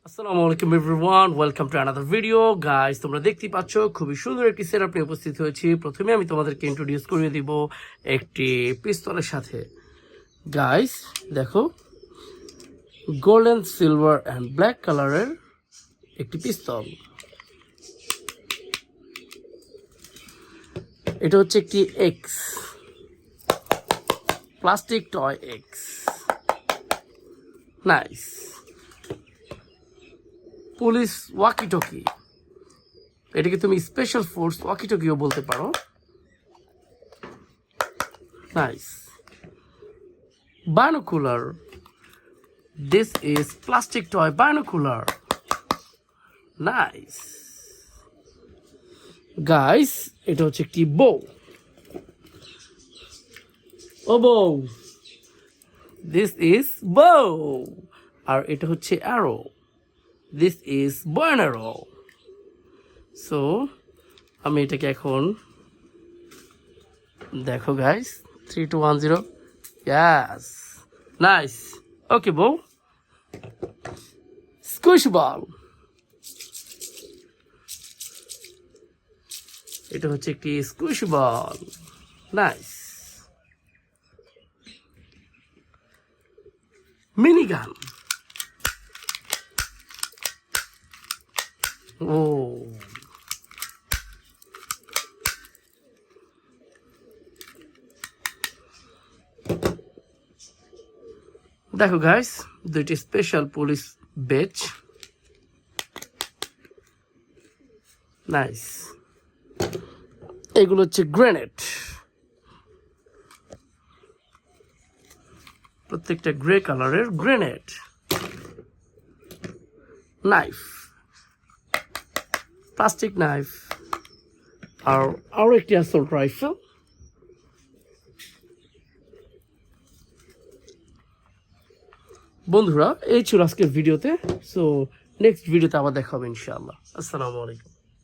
আসসালামু আলাইকুম everyone, welcome to another video. Guys, তোমরা দেখতেই পাচ্ছ খুবই সুন্দর একটি সেটআপ নিয়ে উপস্থিত হয়েছি। প্রথমে আমি তোমাদেরকে ইন্ট্রোডিউস করিয়ে দিব একটি পিস্তলের সাথে। গাইস দেখো, গোল্ডেন, সিলভার অ্যান্ড ব্ল্যাক কালারের একটি পিস্তল। এটা হচ্ছে একটি x plastic toy x. Nice. Police walkie talkie, এটাকে তুমি স্পেশাল ফোর্স ওয়াকিটকিও বলতে পারো। Nice. Binocular, this is plastic toy binocular. Nice. Guys, এটা হচ্ছে একটি বউ। ও বউ, দিস ইজ বউ। আর এটা হচ্ছে arrow, this is bow and arrow. So আমি এটাকে এখন দেখো গাইস, 3 2 1 0, ইয়াস, নাইস। ওকে বউ, স্কুইশ বল। এটা হচ্ছে একটি স্কুইশ বল। নাইস। মিনি গান। ও দেখো গাইস, দুইটি স্পেশাল পুলিশ বেচ। নাইস। এগুলো হচ্ছে গ্রেনেড, প্রত্যেকটা গ্রে কালারের গ্রেনেড। নাইফ, প্লাস্টিক নাইফ, আর আরও একটি অ্যাসল্ট রাইফেল। বন্ধুরা, এই ছিল আজকের ভিডিওতে। সো নেক্সট ভিডিওতে আবার দেখা হবে ইনশাআল্লাহ। আসসালামু আলাইকুম।